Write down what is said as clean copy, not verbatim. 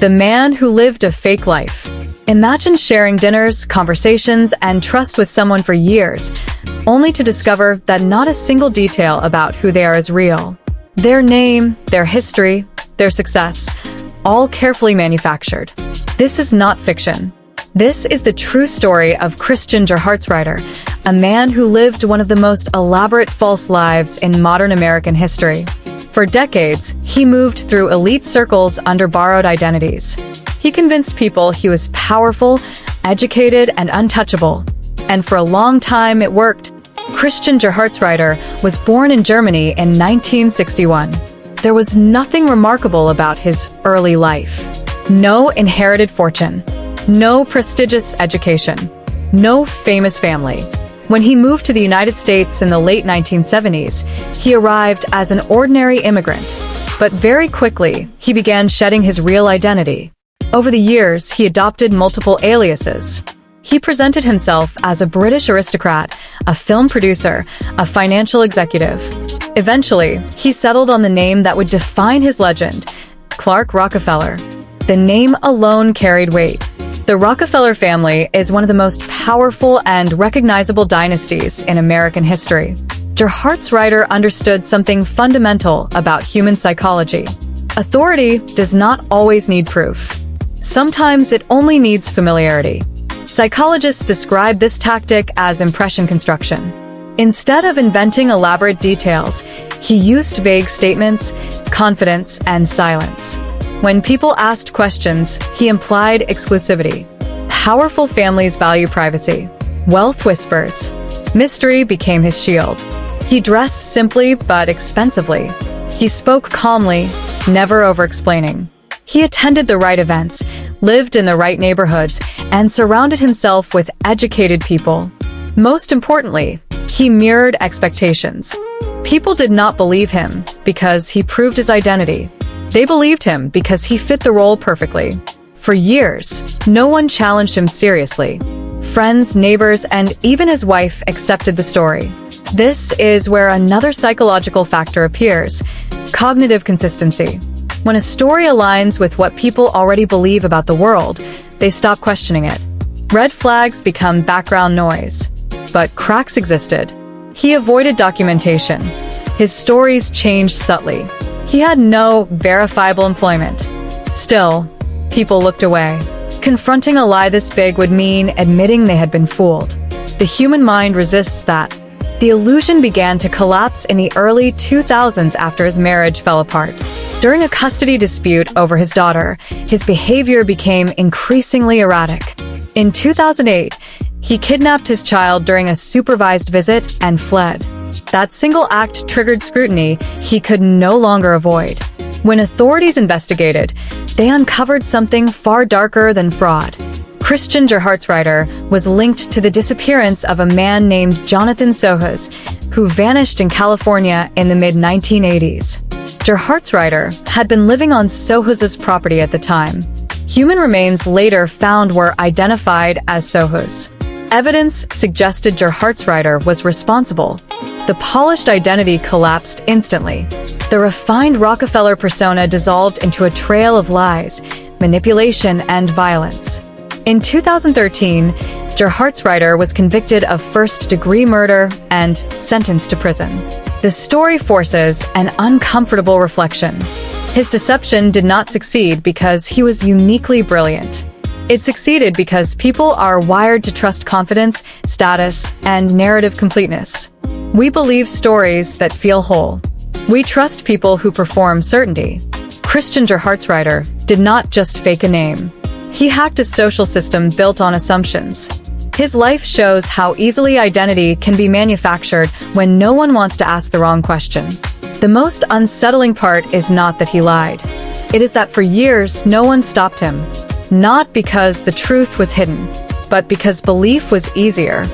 the man who lived a fake life. Imagine sharing dinners, conversations, and trust with someone for years, only to discover that not a single detail about who they are is real. Their name, their history, their success, all carefully manufactured. This is not fiction. This is the true story of Christian Gerhartsreiter, a man who lived one of the most elaborate false lives in modern American history. For decades, he moved through elite circles under borrowed identities. He convinced people he was powerful, educated, and untouchable. And for a long time, it worked. Christian Gerhartsreiter was born in Germany in 1961. There was nothing remarkable about his early life. No inherited fortune. No prestigious education. No famous family. When he moved to the United States in the late 1970s, he arrived as an ordinary immigrant. But very quickly, he began shedding his real identity. Over the years, he adopted multiple aliases. He presented himself as a British aristocrat, a film producer, a financial executive. Eventually, he settled on the name that would define his legend, Clark Rockefeller. The name alone carried weight. The Rockefeller family is one of the most powerful and recognizable dynasties in American history. Gerhartsreiter understood something fundamental about human psychology. Authority does not always need proof. Sometimes it only needs familiarity. Psychologists describe this tactic as impression construction. Instead of inventing elaborate details, he used vague statements, confidence, and silence. When people asked questions, he implied exclusivity. Powerful families value privacy. Wealth whispers. Mystery became his shield. He dressed simply but expensively. He spoke calmly, never over-explaining. He attended the right events, lived in the right neighborhoods, and surrounded himself with educated people. Most importantly, he mirrored expectations. People did not believe him because he proved his identity. They believed him because he fit the role perfectly. For years, no one challenged him seriously. Friends, neighbors, and even his wife accepted the story. This is where another psychological factor appears: cognitive consistency. When a story aligns with what people already believe about the world, they stop questioning it. Red flags become background noise. But cracks existed. He avoided documentation. His stories changed subtly. He had no verifiable employment. Still, people looked away. Confronting a lie this big would mean admitting they had been fooled. The human mind resists that. The illusion began to collapse in the early 2000s after his marriage fell apart. During a custody dispute over his daughter, his behavior became increasingly erratic. In 2008, he kidnapped his child during a supervised visit and fled. That single act triggered scrutiny he could no longer avoid. When authorities investigated, they uncovered something far darker than fraud. Christian Gerhartsreiter was linked to the disappearance of a man named Jonathan Sohus, who vanished in California in the mid-1980s. Gerhartsreiter had been living on Sohus's property at the time. Human remains later found were identified as Sohus. Evidence suggested Gerhartsreiter was responsible. The polished identity collapsed instantly. The refined Rockefeller persona dissolved into a trail of lies, manipulation, and violence. In 2013, Gerhartsreiter was convicted of first-degree murder and sentenced to prison. The story forces an uncomfortable reflection. His deception did not succeed because he was uniquely brilliant. It succeeded because people are wired to trust confidence, status, and narrative completeness. We believe stories that feel whole. We trust people who perform certainty. Christian Gerhartsreiter did not just fake a name. He hacked a social system built on assumptions. His life shows how easily identity can be manufactured when no one wants to ask the wrong question. The most unsettling part is not that he lied. It is that for years, no one stopped him. Not because the truth was hidden, but because belief was easier.